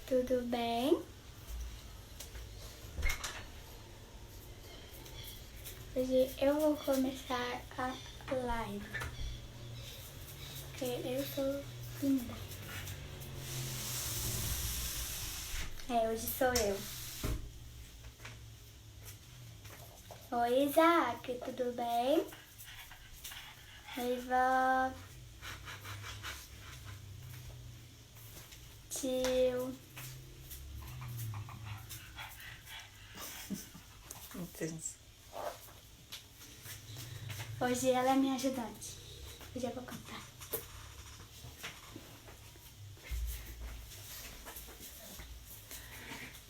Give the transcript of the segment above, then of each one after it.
tudo bem? Hoje eu vou começar a live, porque eu sou linda. Hoje sou eu. Oi, Isaac, tudo bem? Oi, vó. Tio. Hoje ela é minha ajudante. Hoje eu vou cantar.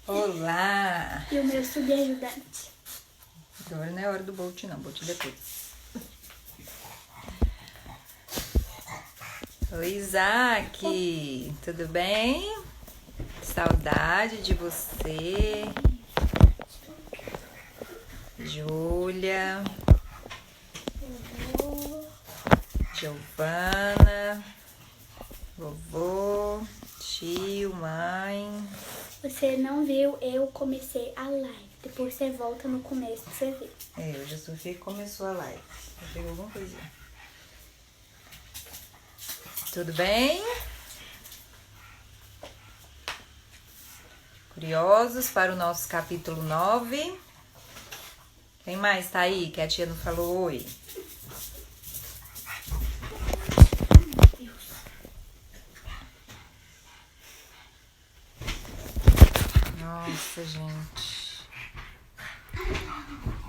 Olá! E o meu subajudante. Agora não é hora do Bolt não, Bolt depois. Oi, Isaac! Tudo bem? Saudade de você. Júlia. Giovana. Vovô. Tio, mãe. Você não viu, eu comecei a live. Depois você volta no começo pra você ver. Hoje a Sofia começou a live. Pegou alguma coisinha. Tudo bem? Curiosos para o nosso capítulo 9? Quem mais tá aí que a tia não falou oi? Nossa, gente.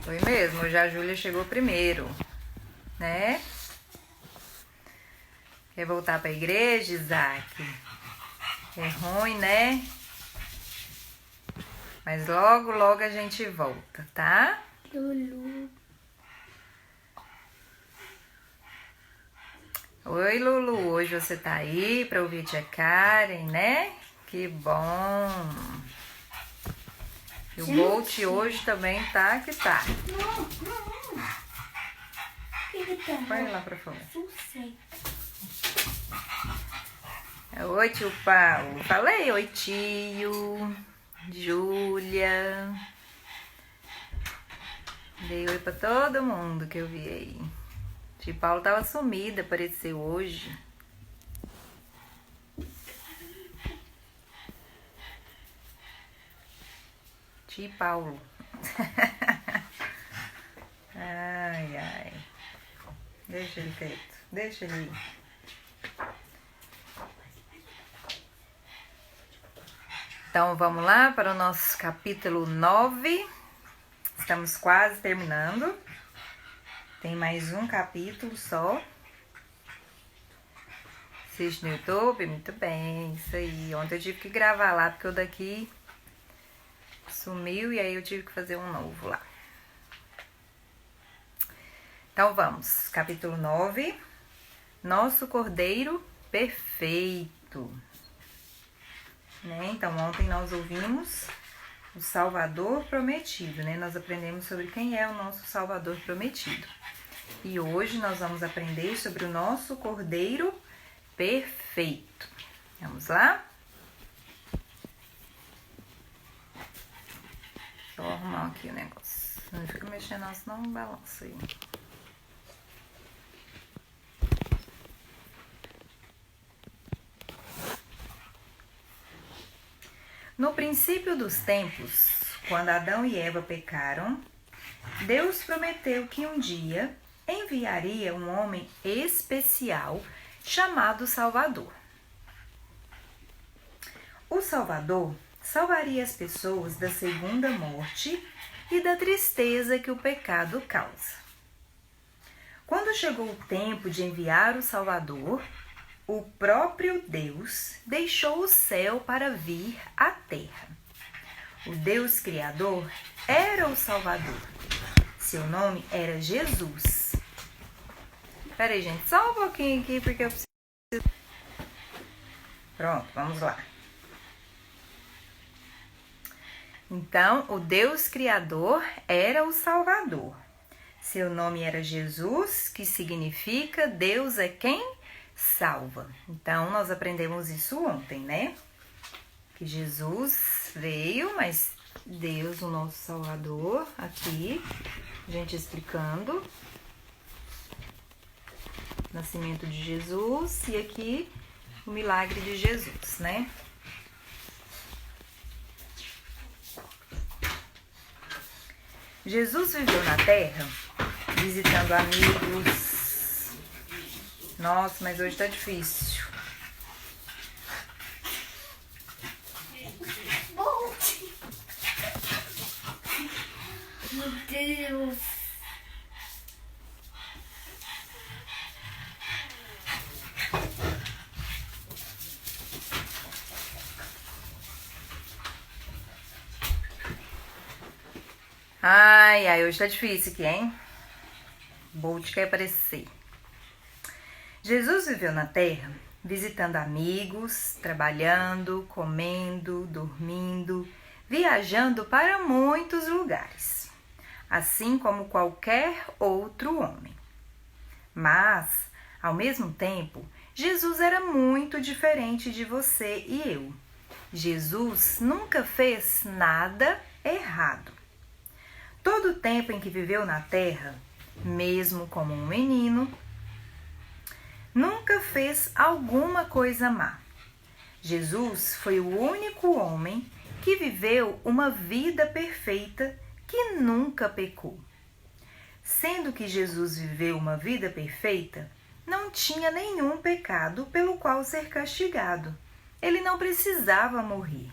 Foi mesmo, hoje a Júlia chegou primeiro, né? Quer voltar pra igreja, Isaac? É ruim, né? Mas logo, logo a gente volta, tá? Lulu. Oi, Lulu. Hoje você tá aí pra ouvir tia Karen, né? Que bom. E o Bolt hoje também tá que tá. Vai lá pra fora. Oi, tio Paulo. Falei, oi, tio. Júlia. Dei oi pra todo mundo que eu vi aí. Tio Paulo tava sumida, apareceu hoje. Tio Paulo. Ai, ai. Deixa ele quieto. Deixa ele ir. Então, vamos lá para o nosso capítulo 9. Estamos quase terminando. Tem mais um capítulo só. Assiste no YouTube? Muito bem, isso aí. Ontem eu tive que gravar lá, porque o daqui sumiu e aí eu tive que fazer um novo lá. Então, vamos. Capítulo 9. Nosso Cordeiro Perfeito. Né? Então, ontem nós ouvimos o Salvador Prometido, né? Nós aprendemos sobre quem é o nosso Salvador Prometido. E hoje nós vamos aprender sobre o nosso Cordeiro Perfeito. Vamos lá? Deixa eu arrumar aqui o negócio. Não fica mexendo não, senão balança aí. No princípio dos tempos, quando Adão e Eva pecaram, Deus prometeu que um dia enviaria um homem especial chamado Salvador. O Salvador salvaria as pessoas da segunda morte e da tristeza que o pecado causa. Quando chegou o tempo de enviar o Salvador, o próprio Deus deixou o céu para vir à terra. O Deus Criador era o Salvador. Seu nome era Jesus. Espera aí, gente, só um pouquinho aqui, porque eu preciso... Pronto, vamos lá. Então, o Deus Criador era o Salvador. Seu nome era Jesus, que significa Deus é quem salva. Então, nós aprendemos isso ontem, né? Que Jesus veio, mas Deus, o nosso Salvador, aqui, a gente explicando. Nascimento de Jesus e aqui o milagre de Jesus, né? Jesus viveu na terra visitando amigos. Nossa, mas hoje tá difícil. Meu Deus. Ai, hoje tá difícil aqui, hein? Bolt quer aparecer. Jesus viveu na terra visitando amigos, trabalhando, comendo, dormindo, viajando para muitos lugares, assim como qualquer outro homem. Mas, ao mesmo tempo, Jesus era muito diferente de você e eu. Jesus nunca fez nada errado. Todo o tempo em que viveu na terra, mesmo como um menino, nunca fez alguma coisa má. Jesus foi o único homem que viveu uma vida perfeita que nunca pecou. Sendo que Jesus viveu uma vida perfeita, não tinha nenhum pecado pelo qual ser castigado. Ele não precisava morrer.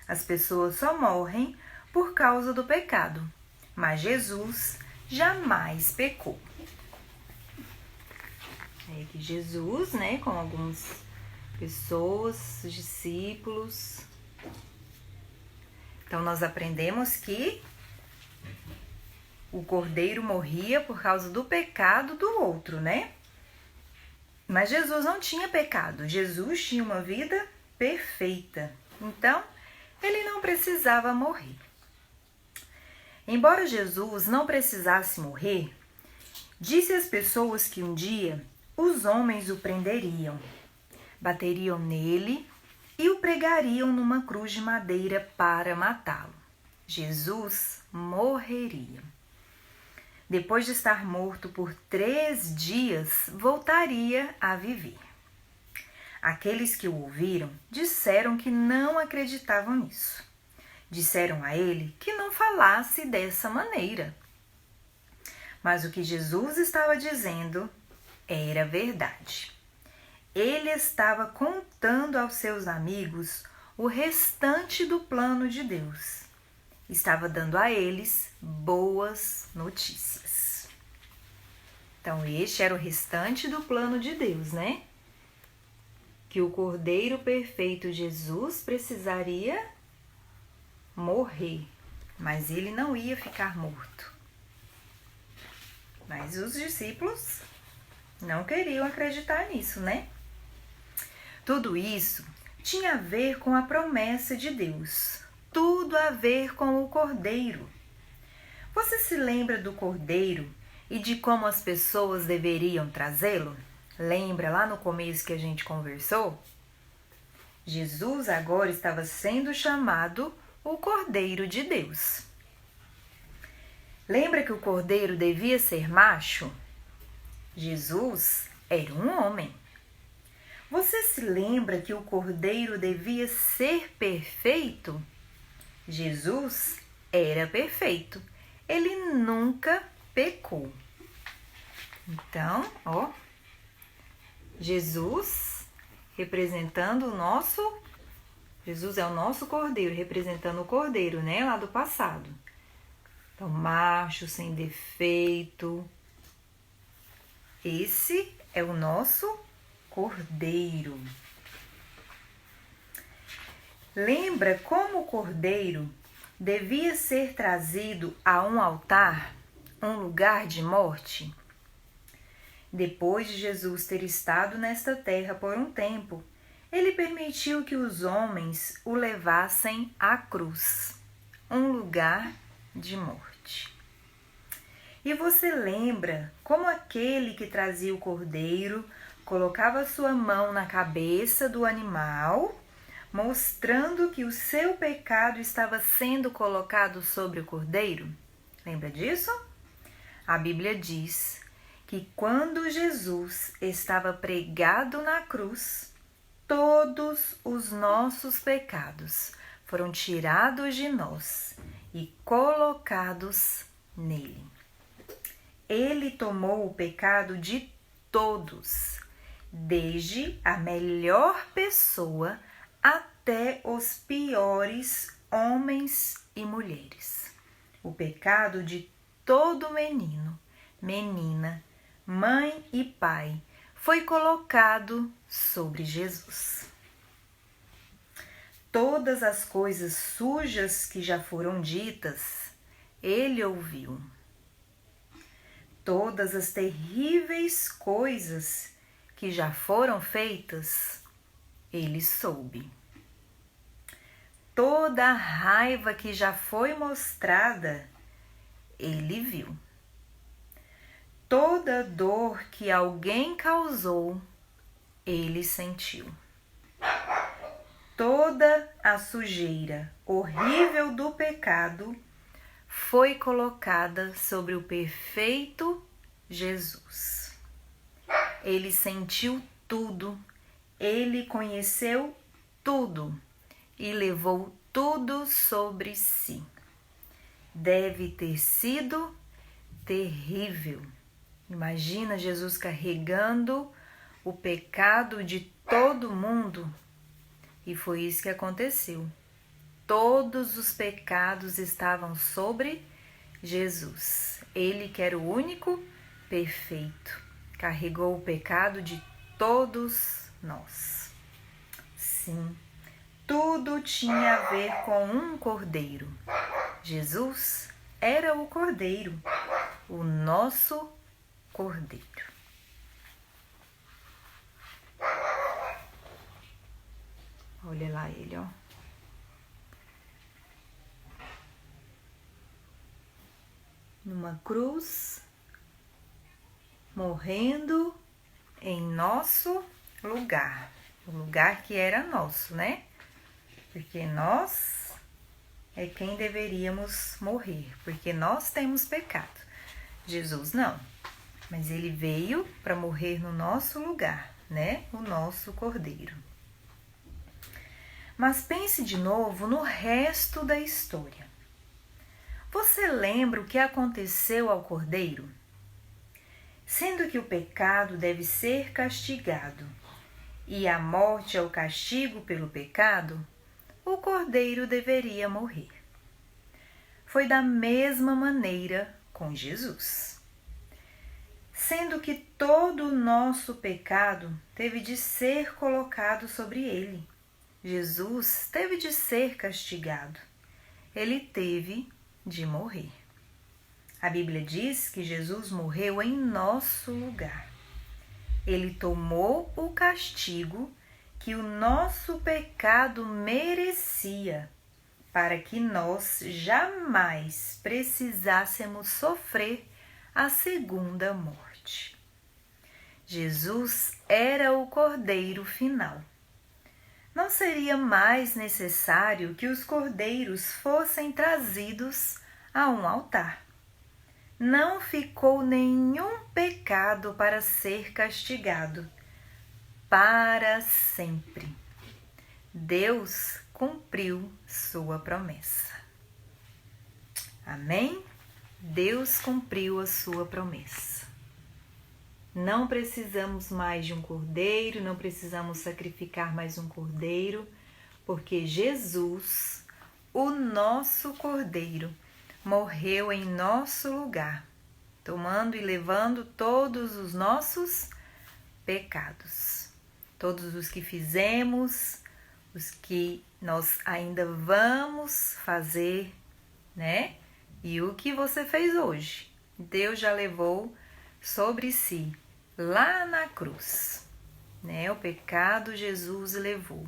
As pessoas só morrem por causa do pecado, mas Jesus jamais pecou. É que Jesus, né, com algumas pessoas, discípulos. Então, nós aprendemos que o cordeiro morria por causa do pecado do outro, né? Mas Jesus não tinha pecado. Jesus tinha uma vida perfeita. Então, ele não precisava morrer. Embora Jesus não precisasse morrer, disse às pessoas que um dia os homens o prenderiam, bateriam nele e o pregariam numa cruz de madeira para matá-lo. Jesus morreria. Depois de estar morto por 3 dias, voltaria a viver. Aqueles que o ouviram disseram que não acreditavam nisso. Disseram a ele que não falasse dessa maneira. Mas o que Jesus estava dizendo era verdade. Ele estava contando aos seus amigos o restante do plano de Deus. Estava dando a eles boas notícias. Então, este era o restante do plano de Deus, né? Que o Cordeiro Perfeito Jesus precisaria morrer, mas ele não ia ficar morto. Mas os discípulos não queriam acreditar nisso, né? Tudo isso tinha a ver com a promessa de Deus. Tudo a ver com o Cordeiro. Você se lembra do Cordeiro e de como as pessoas deveriam trazê-lo? Lembra lá no começo que a gente conversou? Jesus agora estava sendo chamado o Cordeiro de Deus. Lembra que o Cordeiro devia ser macho? Jesus era um homem. Você se lembra que o Cordeiro devia ser perfeito? Jesus era perfeito. Ele nunca pecou. Então, ó, Jesus representando o nosso... Jesus é o nosso Cordeiro, representando o Cordeiro, né, lá do passado. Então, macho, sem defeito. Esse é o nosso Cordeiro. Lembra como o Cordeiro devia ser trazido a um altar, um lugar de morte? Depois de Jesus ter estado nesta terra por um tempo, ele permitiu que os homens o levassem à cruz, um lugar de morte. E você lembra como aquele que trazia o cordeiro colocava sua mão na cabeça do animal mostrando que o seu pecado estava sendo colocado sobre o cordeiro? Lembra disso? A Bíblia diz que quando Jesus estava pregado na cruz, todos os nossos pecados foram tirados de nós e colocados nele. Ele tomou o pecado de todos, desde a melhor pessoa até os piores homens e mulheres. O pecado de todo menino, menina, mãe e pai foi colocado sobre Jesus. Todas as coisas sujas que já foram ditas, ele ouviu. Todas as terríveis coisas que já foram feitas, ele soube. Toda a raiva que já foi mostrada, ele viu. Toda dor que alguém causou, ele sentiu. Toda a sujeira horrível do pecado foi colocada sobre o perfeito Jesus. Ele sentiu tudo, ele conheceu tudo e levou tudo sobre si. Deve ter sido terrível. Imagina Jesus carregando o pecado de todo mundo. E foi isso que aconteceu. Todos os pecados estavam sobre Jesus. Ele, que era o único perfeito, carregou o pecado de todos nós. Sim, tudo tinha a ver com um cordeiro. Jesus era o cordeiro, o nosso cordeiro. Olha lá ele, ó. Numa cruz, morrendo em nosso lugar. O lugar que era nosso, né? Porque nós é quem deveríamos morrer, porque nós temos pecado. Jesus não, mas ele veio para morrer no nosso lugar, né? O nosso cordeiro. Mas pense de novo no resto da história. Você lembra o que aconteceu ao cordeiro? Sendo que o pecado deve ser castigado e a morte é o castigo pelo pecado, o cordeiro deveria morrer. Foi da mesma maneira com Jesus. Sendo que todo o nosso pecado teve de ser colocado sobre ele. Jesus teve de ser castigado. Ele teve de morrer. A Bíblia diz que Jesus morreu em nosso lugar. Ele tomou o castigo que o nosso pecado merecia, para que nós jamais precisássemos sofrer a segunda morte. Jesus era o cordeiro final. Não seria mais necessário que os cordeiros fossem trazidos a um altar. Não ficou nenhum pecado para ser castigado, para sempre. Deus cumpriu sua promessa. Amém? Deus cumpriu a sua promessa. Não precisamos mais de um cordeiro, não precisamos sacrificar mais um cordeiro, porque Jesus, o nosso cordeiro, morreu em nosso lugar, tomando e levando todos os nossos pecados. Todos os que fizemos, os que nós ainda vamos fazer, né? E o que você fez hoje, Deus já levou sobre si, lá na cruz, né? O pecado Jesus levou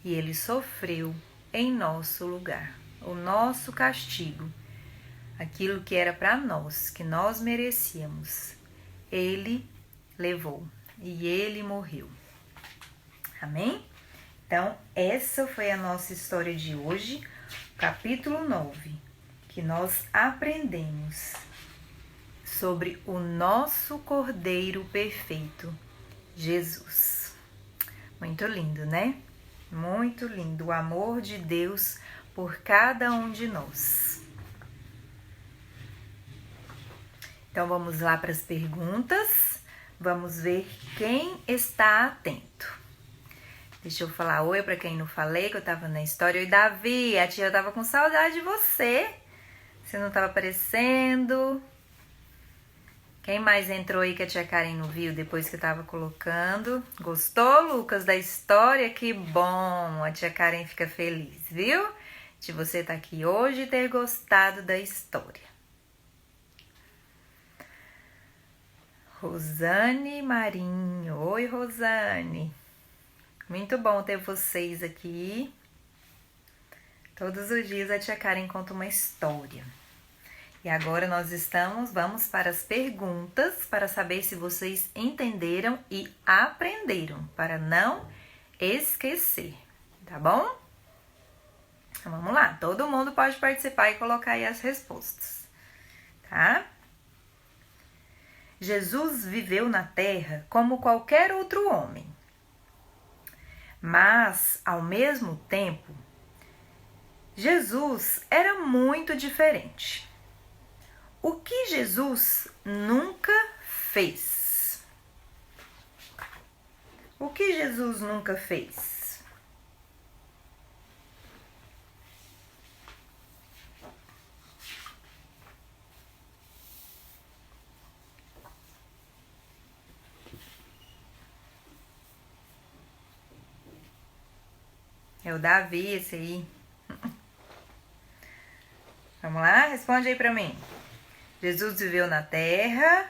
e ele sofreu em nosso lugar, o nosso castigo, aquilo que era para nós, que nós merecíamos, ele levou e ele morreu. Amém? Então, essa foi a nossa história de hoje, capítulo 9, que nós aprendemos sobre o nosso Cordeiro perfeito, Jesus. Muito lindo, né? Muito lindo o amor de Deus por cada um de nós. Então, vamos lá para as perguntas. Vamos ver quem está atento. Deixa eu falar oi para quem não falei, que eu estava na história. Oi, Davi, a tia estava com saudade de você. Você não estava aparecendo. Quem mais entrou aí que a tia Karen não viu depois que eu estava colocando? Gostou, Lucas, da história? Que bom! A tia Karen fica feliz, viu? De você estar aqui hoje e ter gostado da história. Rosane Marinho. Oi, Rosane. Muito bom ter vocês aqui. Todos os dias a tia Karen conta uma história. E agora nós vamos para as perguntas para saber se vocês entenderam e aprenderam, para não esquecer, tá bom? Então vamos lá, todo mundo pode participar e colocar aí as respostas, tá? Jesus viveu na terra como qualquer outro homem, mas ao mesmo tempo, Jesus era muito diferente. O que Jesus nunca fez? O que Jesus nunca fez? É o Davi, esse aí. Vamos lá? Responde aí pra mim. Jesus viveu na terra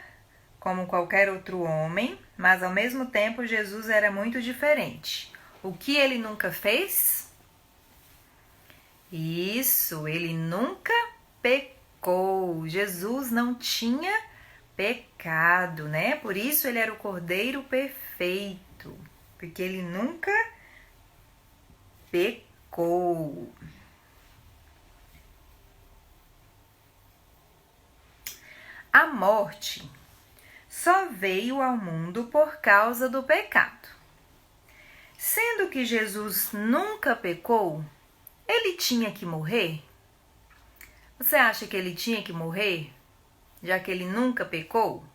como qualquer outro homem, mas ao mesmo tempo Jesus era muito diferente. O que ele nunca fez? Isso, ele nunca pecou. Jesus não tinha pecado, né? Por isso ele era o Cordeiro perfeito, porque ele nunca pecou. A morte só veio ao mundo por causa do pecado. Sendo que Jesus nunca pecou, ele tinha que morrer? Você acha que ele tinha que morrer, já que ele nunca pecou?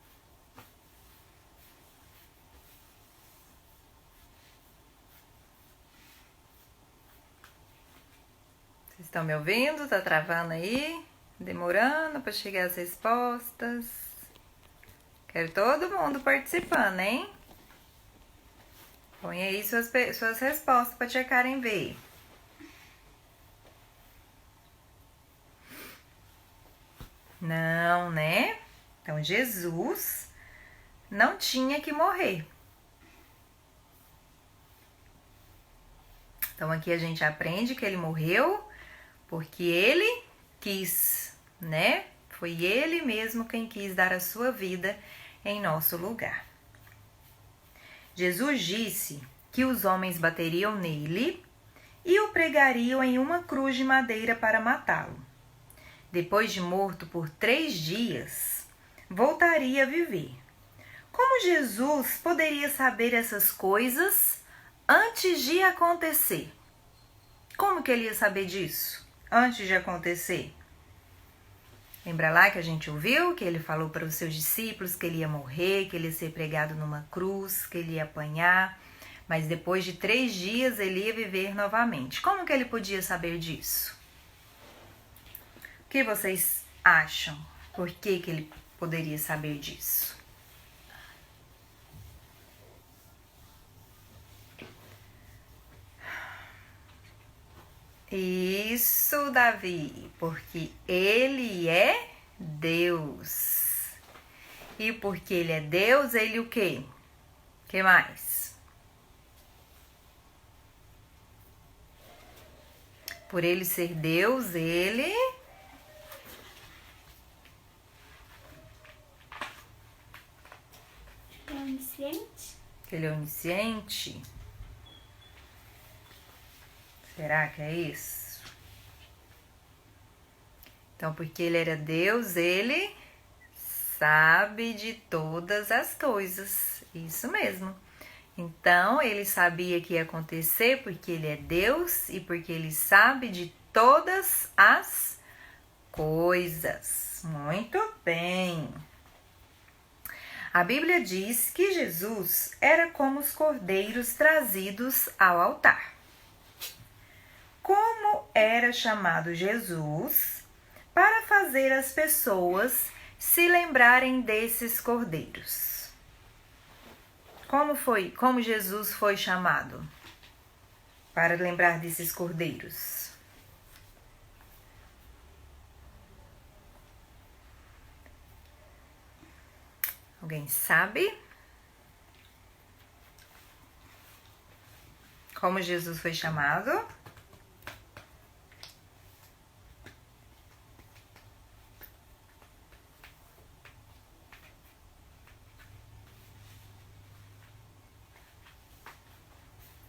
Vocês estão me ouvindo? Tá travando aí? Demorando para chegar as respostas. Quero todo mundo participando, hein? Põe aí suas respostas para tia Karen ver. Não, né? Então, Jesus não tinha que morrer. Então, aqui a gente aprende que ele morreu porque ele quis, né? Foi ele mesmo quem quis dar a sua vida em nosso lugar. Jesus disse que os homens bateriam nele e o pregariam em uma cruz de madeira para matá-lo. Depois de morto por 3 dias, voltaria a viver. Como Jesus poderia saber essas coisas antes de acontecer? Como que ele ia saber disso antes de acontecer? Lembra lá que a gente ouviu que ele falou para os seus discípulos que ele ia morrer, que ele ia ser pregado numa cruz, que ele ia apanhar, mas depois de 3 dias ele ia viver novamente. Como que ele podia saber disso? O que vocês acham? Por que ele poderia saber disso? Isso, Davi, porque ele é Deus. E porque ele é Deus, ele o quê? O que mais? Por ele ser Deus, ele... É onisciente? Ele é onisciente. Será que é isso? Então, porque ele era Deus, ele sabe de todas as coisas. Isso mesmo. Então, ele sabia que ia acontecer porque ele é Deus e porque ele sabe de todas as coisas. Muito bem. A Bíblia diz que Jesus era como os cordeiros trazidos ao altar. Como era chamado Jesus para fazer as pessoas se lembrarem desses cordeiros? Como Jesus foi chamado para lembrar desses cordeiros? Alguém sabe? Como Jesus foi chamado?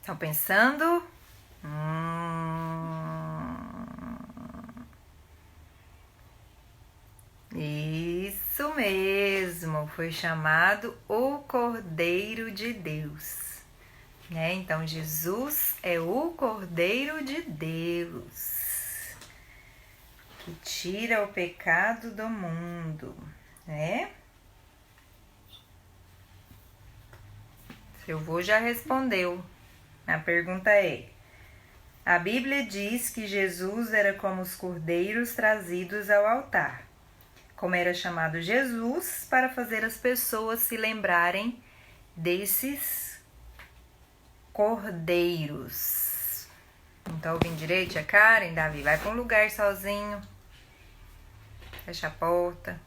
Estão pensando? Isso mesmo, foi chamado o Cordeiro de Deus. Né? Então, Jesus é o Cordeiro de Deus, que tira o pecado do mundo, né? Seu avô já respondeu. A pergunta é: a Bíblia diz que Jesus era como os cordeiros trazidos ao altar. Como era chamado Jesus para fazer as pessoas se lembrarem desses cordeiros? Não tá ouvindo direito a Karen? Davi, vai para um lugar sozinho. Fecha a porta.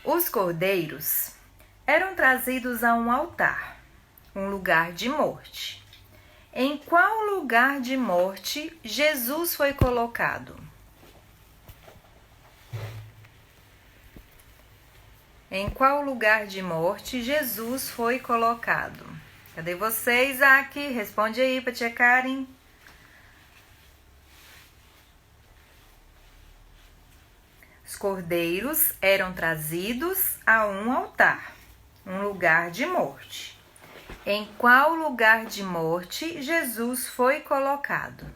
Os cordeiros eram trazidos a um altar, um lugar de morte. Em qual lugar de morte Jesus foi colocado? Em qual lugar de morte Jesus foi colocado? Cadê você, Isaac? Responde aí para tia Karen. Os cordeiros eram trazidos a um altar, um lugar de morte. Em qual lugar de morte Jesus foi colocado?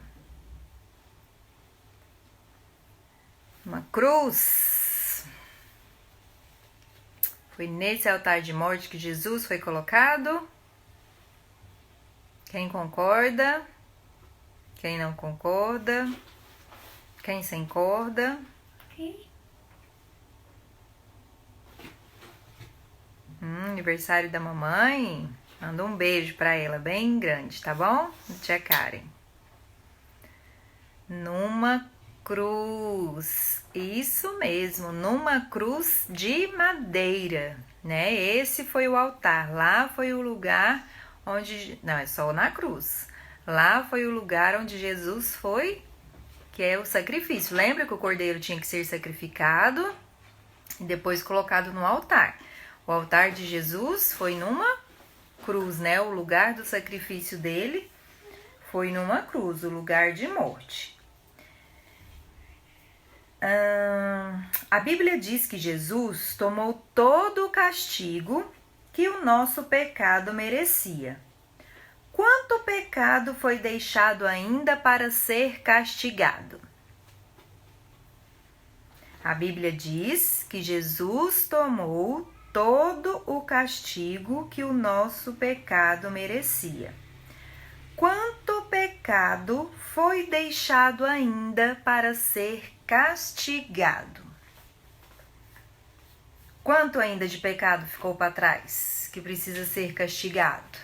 Uma cruz. Foi nesse altar de morte que Jesus foi colocado? Quem concorda? Quem não concorda? Quem sem corda? Aniversário da mamãe? Manda um beijo pra ela, bem grande, tá bom? Tia Karen. Numa cruz. Isso mesmo, numa cruz de madeira, né? Esse foi o altar. Lá foi o lugar onde... Não, é só na cruz. Lá foi o lugar onde Jesus foi, que é o sacrifício. Lembra que o cordeiro tinha que ser sacrificado e depois colocado no altar. O altar de Jesus foi numa cruz, né? O lugar do sacrifício dele foi numa cruz, o lugar de morte. A Bíblia diz que Jesus tomou todo o castigo que o nosso pecado merecia. Quanto pecado foi deixado ainda para ser castigado? A Bíblia diz que Jesus tomou todo o castigo que o nosso pecado merecia. Quanto pecado foi deixado ainda para ser castigado? Quanto ainda de pecado ficou para trás que precisa ser castigado?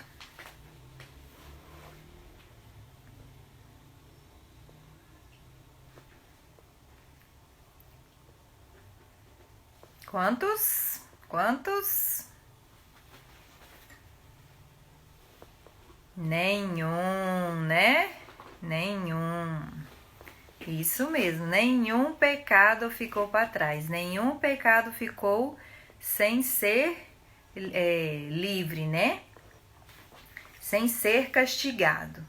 Quantos? Quantos? Nenhum, né? Nenhum. Isso mesmo, nenhum pecado ficou para trás, nenhum pecado ficou sem ser livre, né? sem ser castigado.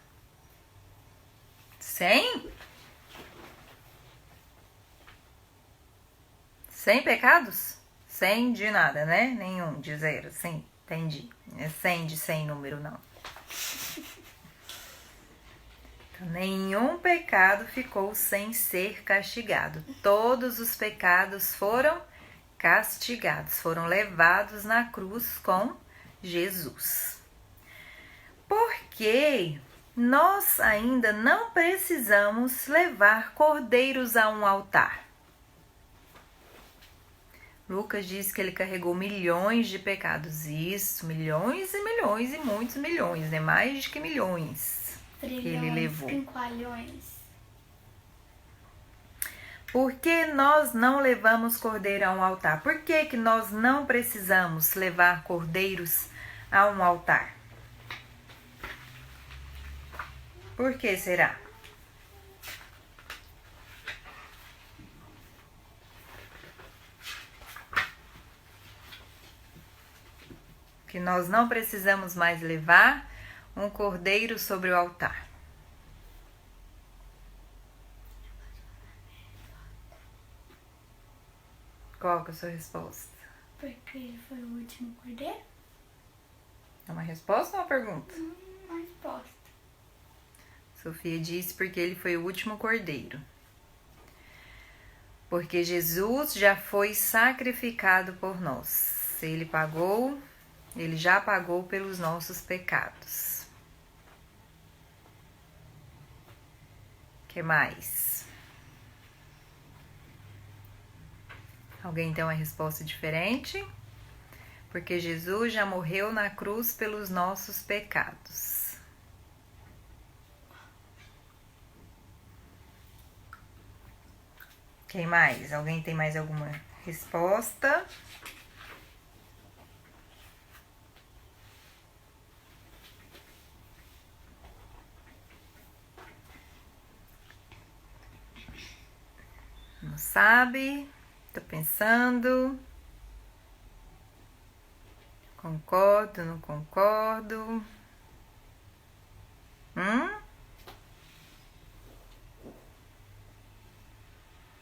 Sem pecados? Sem de nada, né? Nenhum, de zero. Sim, entendi. É 100 de 100 número, não. Então, nenhum pecado ficou sem ser castigado. Todos os pecados foram castigados, foram levados na cruz com Jesus. Porque nós ainda não precisamos levar cordeiros a um altar. Lucas diz que ele carregou milhões de pecados. Isso, milhões e milhões e muitos milhões, né? Mais de que milhões que ele levou. Quinqualhões. Por que nós não levamos cordeiro a um altar? Por que que nós não precisamos levar cordeiros a um altar? Por que será? Que nós não precisamos mais levar um cordeiro sobre o altar. Qual que é a sua resposta? Porque ele foi o último cordeiro? É uma resposta ou uma pergunta? Uma resposta. Sofia disse porque ele foi o último cordeiro. Porque Jesus já foi sacrificado por nós. Ele já pagou pelos nossos pecados. O que mais? Alguém tem uma resposta diferente? Porque Jesus já morreu na cruz pelos nossos pecados. Quem mais? Alguém tem mais alguma resposta? Não sabe? Tô pensando. Concordo, não concordo?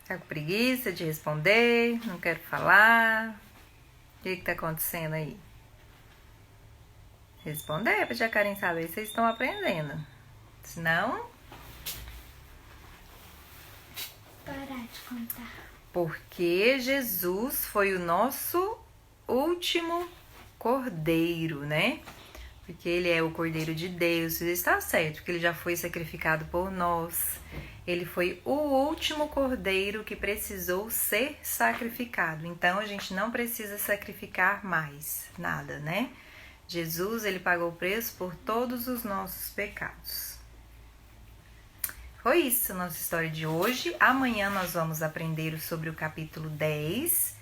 Tá com preguiça de responder? Não quero falar? O que tá acontecendo aí? Responder pra tia Karen saber se vocês estão aprendendo. Senão... Parar de contar. Porque Jesus foi o nosso último cordeiro, né? Porque ele é o cordeiro de Deus. Isso está certo, porque ele já foi sacrificado por nós. Ele foi o último cordeiro que precisou ser sacrificado. Então, a gente não precisa sacrificar mais nada, né? Jesus, ele pagou o preço por todos os nossos pecados. Foi isso a nossa história de hoje. Amanhã nós vamos aprender sobre o capítulo 10,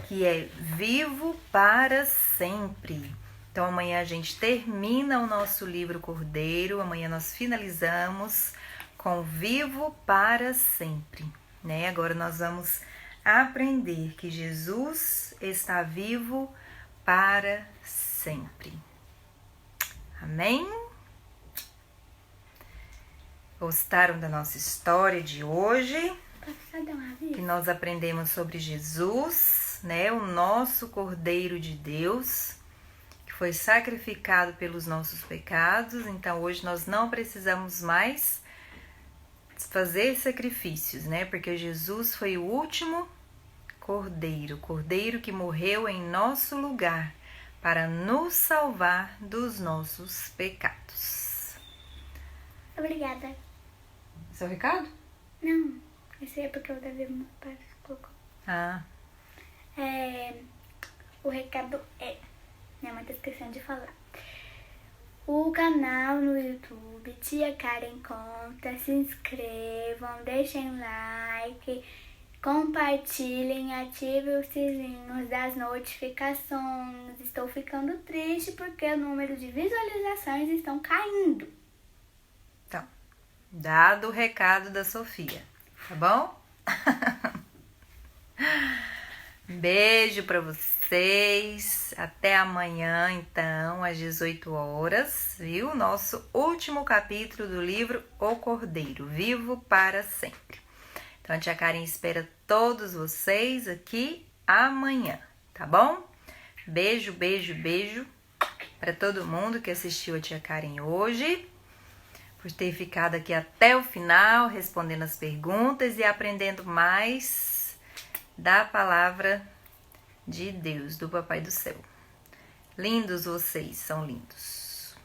que é Vivo para Sempre. Então, amanhã a gente termina o nosso livro Cordeiro. Amanhã nós finalizamos com Vivo para Sempre, né? Agora nós vamos aprender que Jesus está vivo para sempre. Amém? Gostaram da nossa história de hoje? Que nós aprendemos sobre Jesus, né? O nosso Cordeiro de Deus, que foi sacrificado pelos nossos pecados. Então, hoje nós não precisamos mais fazer sacrifícios, né? Porque Jesus foi o último cordeiro, cordeiro que morreu em nosso lugar para nos salvar dos nossos pecados. Obrigada. Seu recado? Não, esse é porque o Davi colocou. O recado é... Minha mãe tá esquecendo de falar. O canal no YouTube, Tia Karen Conta, se inscrevam, deixem like, compartilhem, ativem os sininhos das notificações. Estou ficando triste porque o número de visualizações estão caindo. Então, dado o recado da Sofia, tá bom? Beijo pra você. vocês. Até amanhã, então, às 18 horas, viu? Nosso último capítulo do livro O Cordeiro, Vivo para Sempre. Então, a tia Karen espera todos vocês aqui amanhã, tá bom? Beijo, beijo, beijo para todo mundo que assistiu a tia Karen hoje, por ter ficado aqui até o final, respondendo as perguntas e aprendendo mais da palavra de Deus, do Papai do Céu. Lindos vocês, são lindos.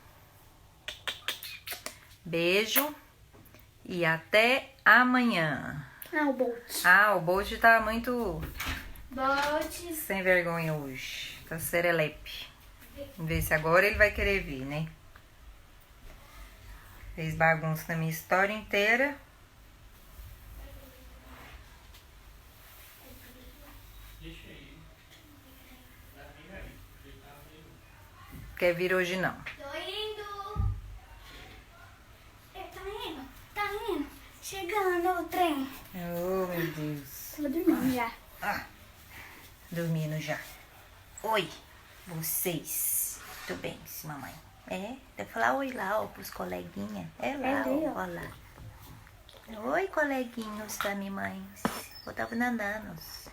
Beijo e até amanhã. O Bolt. O Bolt tá muito Bolt. sem vergonha hoje. Tá serelepe. Vamos ver se agora ele vai querer vir, né? Fez bagunça na minha história inteira. Quer vir hoje não. Tô indo. Tá indo. Chegando o trem. Oh, meu Deus. Tô dormindo já. Dormindo já. Oi, vocês. Tudo bem, mamãe? Deve falar oi lá, ó, pros coleguinhas. Lá, ó, ó lá. Oi, coleguinhos da minha mãe. Botava nananos.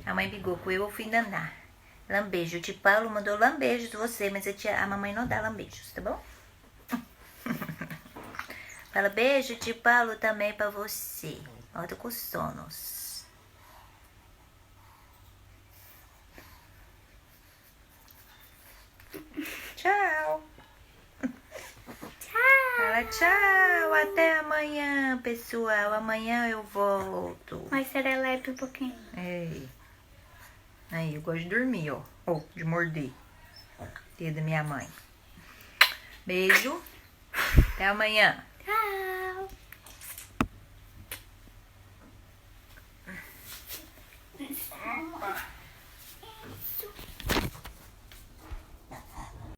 A mãe brigou com eu fui nanar. Lambejo. O tio Paulo mandou lambejos de você, mas a mamãe não dá lambejos, tá bom? Fala beijo, tio Paulo, também pra você. Ó, tô com sonos. Tchau. Fala tchau, até amanhã, pessoal. Amanhã eu volto. Mas serelepe um pouquinho. Ei. Aí, eu gosto de dormir, ó. Ou de morder. Dedo da minha mãe. Beijo. Até amanhã. Tchau.